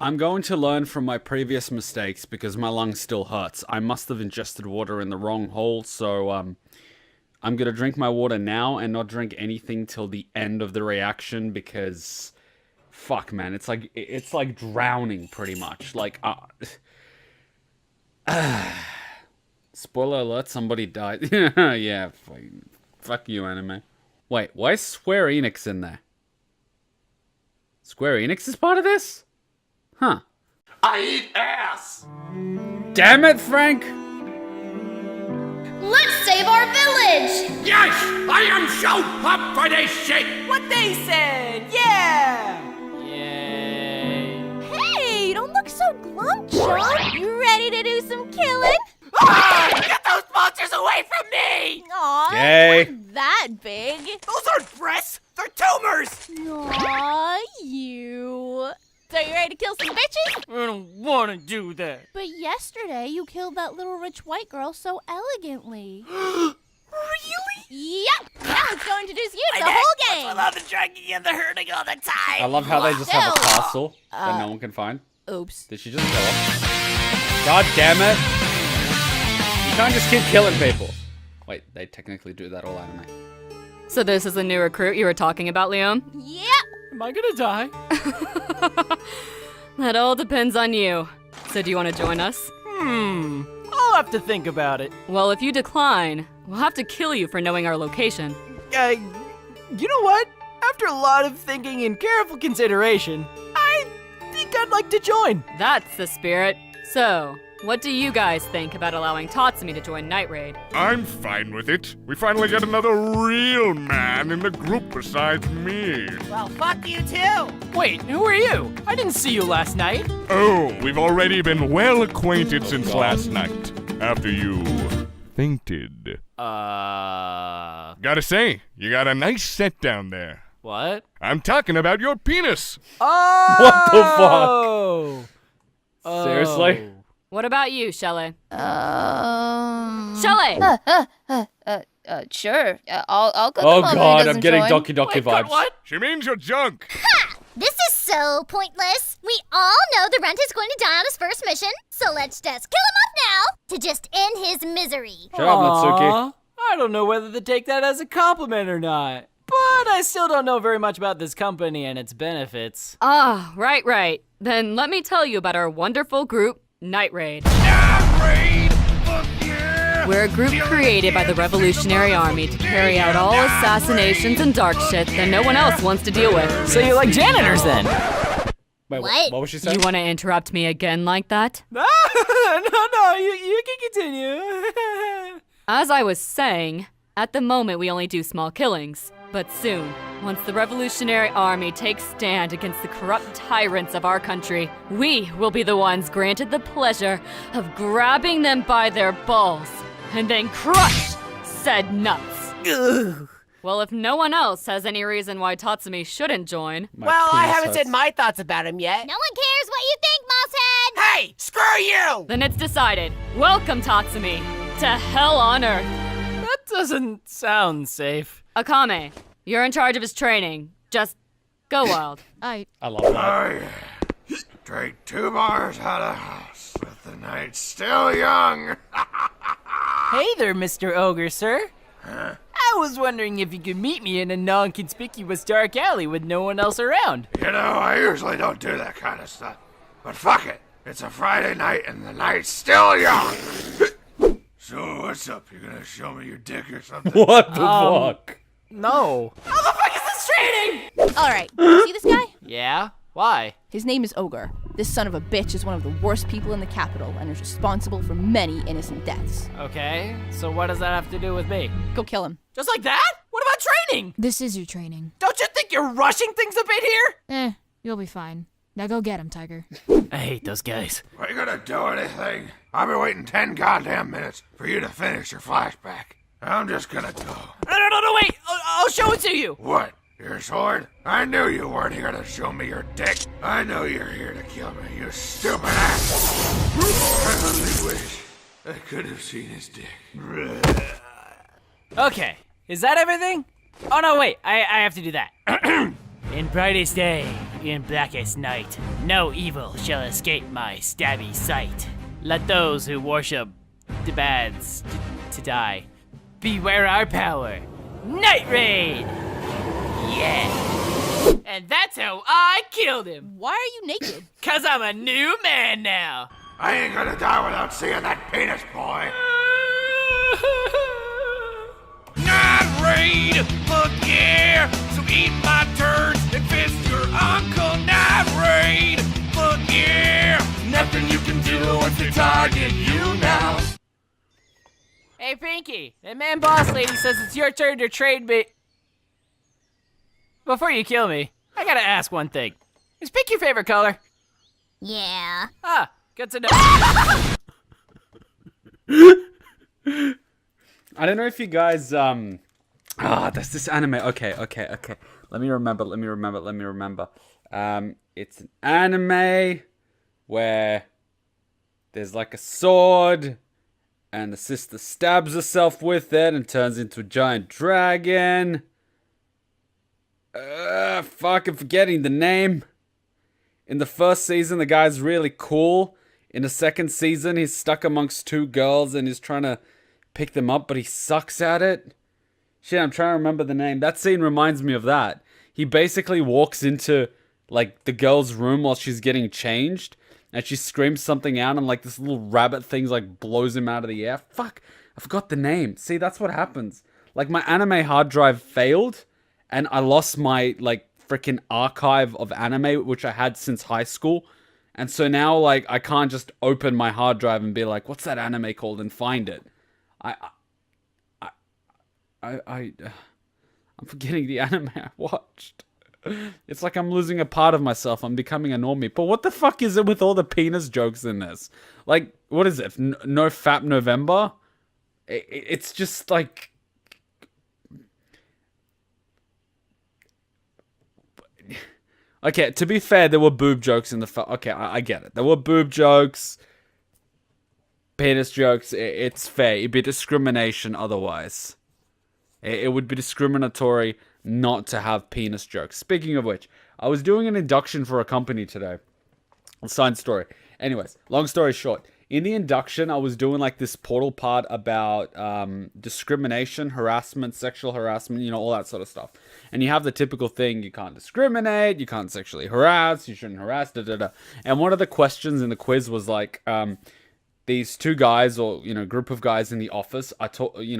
I'm going to learn from my previous mistakes because my lung still hurts. I must have ingested water in the wrong hole, so I'm gonna drink my water now and not drink anything till the end of the reaction because, fuck, man, it's like drowning pretty much. Like, spoiler alert, somebody died. Yeah, fuck you, anime. Wait, why is Square Enix in there? Square Enix is part of this? Huh. I eat ass! Damn it, Frank! Let's save our village! Yes! I am so up for this shit! What they said! Yeah! Yay! Hey, don't look so glum, Chuck. You ready to do some killing? Ah! Get those monsters away from me! Aw, Yay. not that big. Those aren't breasts! They're tumors! Aw, you. So you ready to kill some bitches? I don't want to do that. But yesterday you killed that little rich white girl so elegantly. Really? Yep. Now it's going to introduce you to the whole game. I love the dragging and the hurting all the time. I love how they just have a Ew. castle that no one can find. Oops. Did she just kill her? God damn it! You can't just keep killing people. Wait, they technically do that all anime. So this is the new recruit you were talking about, Leon? Yep. Am I gonna die? That all depends on you. So do you want to join us? I'll have to think about it. Well, if you decline, we'll have to kill you for knowing our location. You know what? After a lot of thinking and careful consideration, I think I'd like to join. That's the spirit. So, what do you guys think about allowing Tatsumi to join Night Raid? I'm fine with it. We finally got another real man in the group besides me. Well, fuck you too. Wait, who are you? I didn't see you last night. Oh, we've already been well acquainted since last night, after you fainted. Gotta say, you got a nice set down there. What? I'm talking about your penis. Oh! What the fuck? Seriously? What about you, Shelley? Um. Shelley! Sure. I'll go. Oh god, I'm getting Doki Doki vibes. What? She means you're junk. This is so pointless. We all know the Runt is going to die on his first mission, so let's just kill him off now to just end his misery. Shut up, Natsuki. Aw, I don't know whether to take that as a compliment or not. But I still don't know very much about this company and its benefits. Ah, right. Then let me tell you about our wonderful group, Night Raid. We're a group created by the Revolutionary Army to carry out all assassinations and dark shit that no one else wants to deal with. So you like janitors then? Wait, What? what was she saying? You want to interrupt me again like that? No, you can continue. As I was saying, at the moment we only do small killings. But soon, once the Revolutionary Army takes stand against the corrupt tyrants of our country, we will be the ones granted the pleasure of grabbing them by their balls and then crush said nuts. Ugh. Well, if no one else has any reason why Tatsumi shouldn't join, My Well, I penis haven't hurts. said my thoughts about him yet. No one cares what you think, Mosshead! Hey, screw you! then it's decided. Welcome, Tatsumi, to Hell on Earth. That doesn't sound safe. Akame, you're in charge of his training. Just go wild. I love that. I drank 2 bars out of the house with the night still young. Hey there, Mr. Ogre, sir. I was wondering if you could meet me in a non-conspicuous dark alley with no one else around. You know, I usually don't do that kind of stuff. But fuck it. It's a Friday night and the night's still young. So what's up? You gonna show me your dick or something? What the fuck? No. How the fuck is this training? All right. See this guy? Yeah? Why? His name is Ogre. This son of a bitch is one of the worst people in the capital and is responsible for many innocent deaths. Okay, so what does that have to do with me? Go kill him. Just like that? What about training? This is your training. Don't you think you're rushing things a bit here? You'll be fine. Now go get him, Tiger. I hate those guys. Are you gonna do anything? I've been waiting 10 goddamn minutes for you to finish your flashback. I'm just gonna go. No, wait! I'll show it to you! What? Your sword? I knew you weren't here to show me your dick. I know you're here to kill me, you stupid ass. I only wish I could have seen his dick. Okay, is that everything? Oh no, wait, I have to do that. In brightest day, in blackest night, no evil shall escape my stabby sight. Let those who worship the bads to die. Beware our power. Night Raid! Yeah! And that's how I killed him! Why are you naked? 'Cause I'm a new man now! I ain't gonna die without seeing that penis, boy. Night raid, fuck yeah! So eat my turds and fist your uncle. Night raid, fuck yeah! Nothing you can do once they target you now. Hey Pinky, that man boss lady says it's your turn to trade me. Before you kill me, I gotta ask one thing. Is pink your favorite color? Yeah. Ah, good to know. I don't know if you guys there's this anime. Okay. Let me remember. It's an anime where there's like a sword and the sister stabs herself with it and turns into a giant dragon. I'm forgetting the name. In the first season, the guy's really cool. In the second season, he's stuck amongst two girls and he's trying to pick them up, but he sucks at it. Shit, I'm trying to remember the name. That scene reminds me of that. He basically walks into, like, the girl's room while she's getting changed, and she screams something out, and, like, this little rabbit thing, like, blows him out of the air. Fuck, I forgot the name. See, that's what happens. Like, my anime hard drive failed, and I lost my, like, freaking archive of anime, which I had since high school. And so now, like, I can't just open my hard drive and be like, what's that anime called, and find it. I'm forgetting the anime I watched. It's like I'm losing a part of myself. I'm becoming a normie. But what the fuck is it with all the penis jokes in this? Like, what is it? No Fap November? It's just like... Okay, to be fair, there were boob jokes in the... Okay, I get it. There were boob jokes, penis jokes. It's fair. It'd be discrimination otherwise. It would be discriminatory not to have penis jokes. Speaking of which, I was doing an induction for a company today. A side story. Anyways, long story short. In the induction, I was doing like this portal part about discrimination, harassment, sexual harassment, all that sort of stuff. And you have the typical thing, you can't discriminate, you can't sexually harass, you shouldn't harass, da-da-da. And one of the questions in the quiz was like, these two guys or, group of guys in the office are,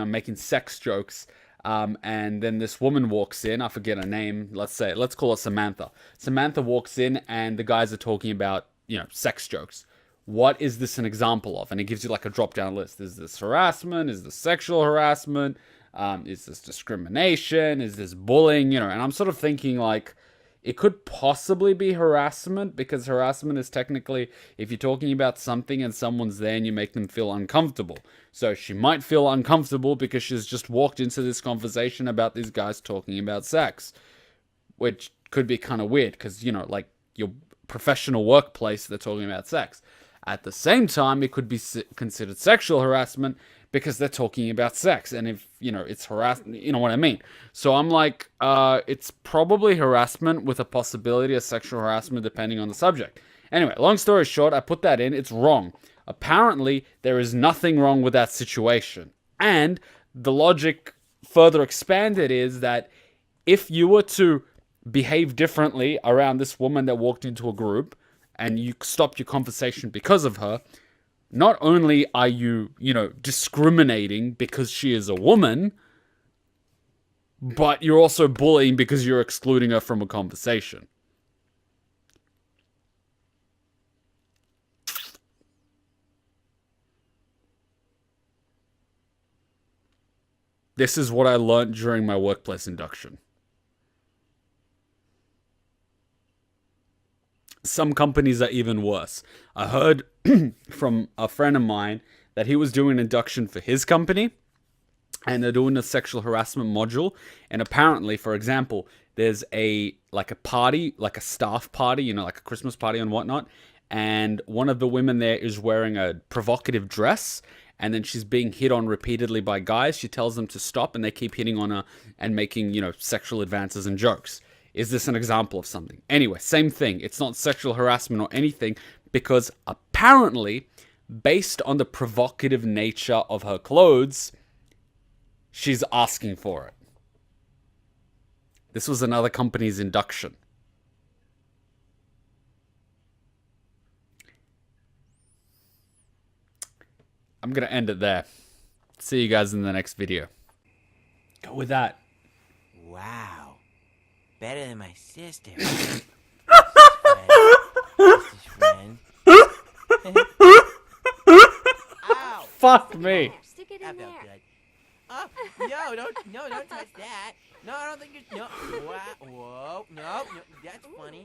making sex jokes. And then this woman walks in, I forget her name, let's call her Samantha. Samantha walks in and the guys are talking about, sex jokes. What is this an example of? And it gives you like a drop-down list. Is this harassment? Is this sexual harassment? Is this discrimination? Is this bullying? And I'm sort of thinking like, it could possibly be harassment because harassment is technically if you're talking about something and someone's there and you make them feel uncomfortable. So she might feel uncomfortable because she's just walked into this conversation about these guys talking about sex, which could be kind of weird because, like your professional workplace, they're talking about sex. At the same time, it could be considered sexual harassment because they're talking about sex. And if, it's harassment, you know what I mean? So I'm like, it's probably harassment with a possibility of sexual harassment depending on the subject. Anyway, long story short, I put that in. It's wrong. Apparently, there is nothing wrong with that situation. And the logic further expanded is that if you were to behave differently around this woman that walked into a group, and you stopped your conversation because of her, not only are you, discriminating because she is a woman, but you're also bullying because you're excluding her from a conversation. This is what I learned during my workplace induction. Some companies are even worse. I heard from a friend of mine that he was doing an induction for his company and they're doing a sexual harassment module. And apparently, for example, there's a party, like a staff party, like a Christmas party and whatnot. And one of the women there is wearing a provocative dress and then she's being hit on repeatedly by guys. She tells them to stop and they keep hitting on her and making, sexual advances and jokes. Is this an example of something? Anyway, same thing. It's not sexual harassment or anything because apparently, based on the provocative nature of her clothes, she's asking for it. This was another company's induction. I'm going to end it there. See you guys in the next video. Go with that. Wow. Better than my sister. Friend. Ow. Fuck me. Stick it That in felt there. good. No, don't touch that. No, I don't think you. No. Whoa, no, that's funny.